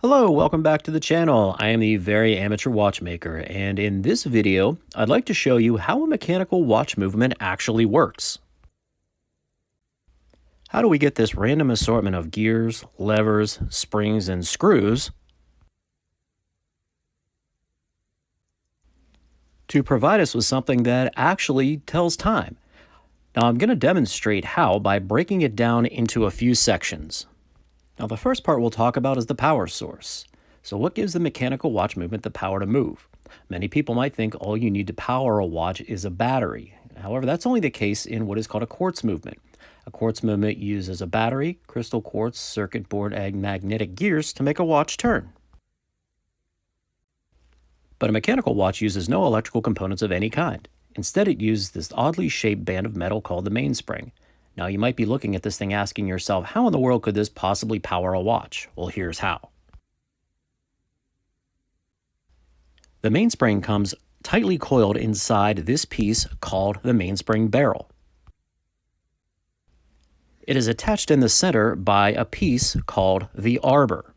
Hello, welcome back to the channel. I am the very amateur watchmaker, and in this video, I'd like to show you how a mechanical watch movement actually works. How do we get this random assortment of gears, levers, springs, and screws to provide us with something that actually tells time? Now, I'm going to demonstrate how by breaking it down into a few sections. Now, the first part we'll talk about is the power source. So what gives the mechanical watch movement the power to move? Many people might think all you need to power a watch is a battery. However, that's only the case in what is called a quartz movement. A quartz movement uses a battery, crystal quartz, circuit board, and magnetic gears to make a watch turn. But a mechanical watch uses no electrical components of any kind. Instead, it uses this oddly shaped band of metal called the mainspring. Now, you might be looking at this thing asking yourself, how in the world could this possibly power a watch? Well, here's how. The mainspring comes tightly coiled inside this piece called the mainspring barrel. It is attached in the center by a piece called the arbor.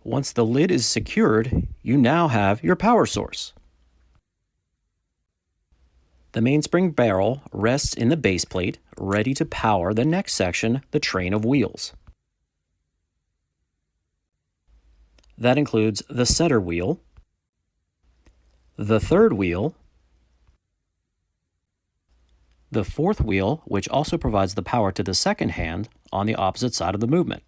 Once the lid is secured, you now have your power source. The mainspring barrel rests in the base plate, ready to power the next section, the train of wheels. That includes the center wheel, the third wheel, the fourth wheel, which also provides the power to the second hand on the opposite side of the movement.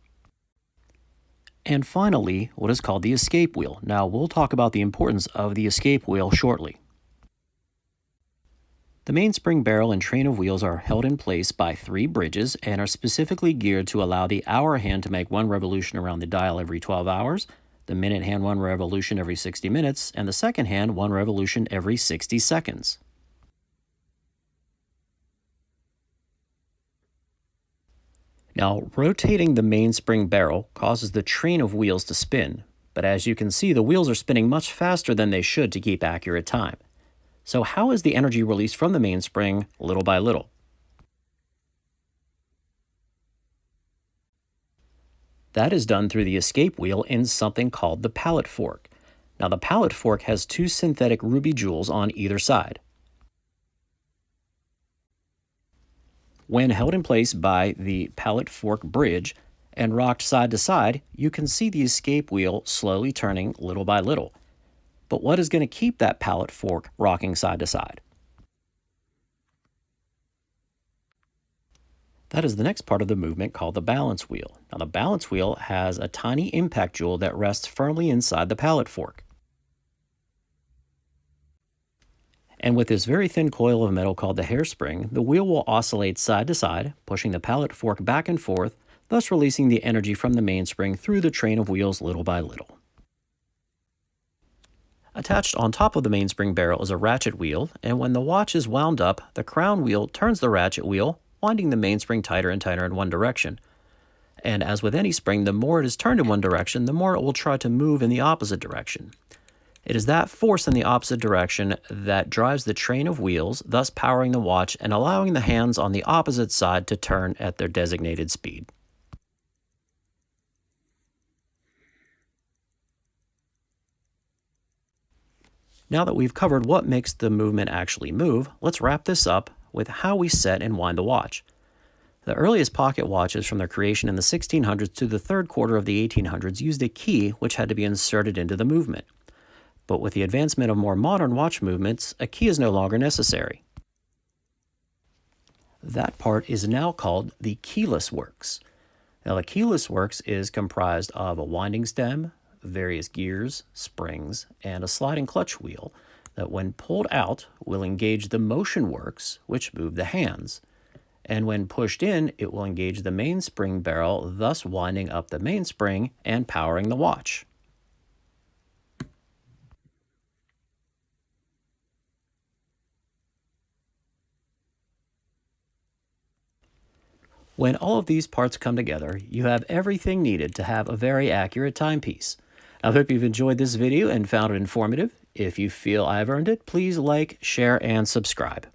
And finally, what is called the escape wheel. Now, we'll talk about the importance of the escape wheel shortly. The mainspring barrel and train of wheels are held in place by 3 bridges and are specifically geared to allow the hour hand to make 1 revolution around the dial every 12 hours, the minute hand 1 revolution every 60 minutes, and the second hand 1 revolution every 60 seconds. Now, rotating the mainspring barrel causes the train of wheels to spin, but as you can see, the wheels are spinning much faster than they should to keep accurate time. So how is the energy released from the mainspring little by little? That is done through the escape wheel in something called the pallet fork. Now, the pallet fork has 2 synthetic ruby jewels on either side. When held in place by the pallet fork bridge and rocked side to side, you can see the escape wheel slowly turning little by little. But what is going to keep that pallet fork rocking side to side? That is the next part of the movement called the balance wheel. Now, the balance wheel has a tiny impact jewel that rests firmly inside the pallet fork. And with this very thin coil of metal called the hairspring, the wheel will oscillate side to side, pushing the pallet fork back and forth, thus releasing the energy from the mainspring through the train of wheels little by little. Attached on top of the mainspring barrel is a ratchet wheel, and when the watch is wound up, the crown wheel turns the ratchet wheel, winding the mainspring tighter and tighter in one direction. And as with any spring, the more it is turned in one direction, the more it will try to move in the opposite direction. It is that force in the opposite direction that drives the train of wheels, thus powering the watch and allowing the hands on the opposite side to turn at their designated speed. Now that we've covered what makes the movement actually move, let's wrap this up with how we set and wind the watch. The earliest pocket watches from their creation in the 1600s to the third quarter of the 1800s used a key which had to be inserted into the movement. But with the advancement of more modern watch movements, a key is no longer necessary. That part is now called the keyless works. Now, the keyless works is comprised of a winding stem, various gears, springs, and a sliding clutch wheel that when pulled out will engage the motion works, which move the hands. And when pushed in, it will engage the mainspring barrel, thus winding up the mainspring and powering the watch. When all of these parts come together, you have everything needed to have a very accurate timepiece. I hope you've enjoyed this video and found it informative. If you feel I've earned it, please like, share, and subscribe.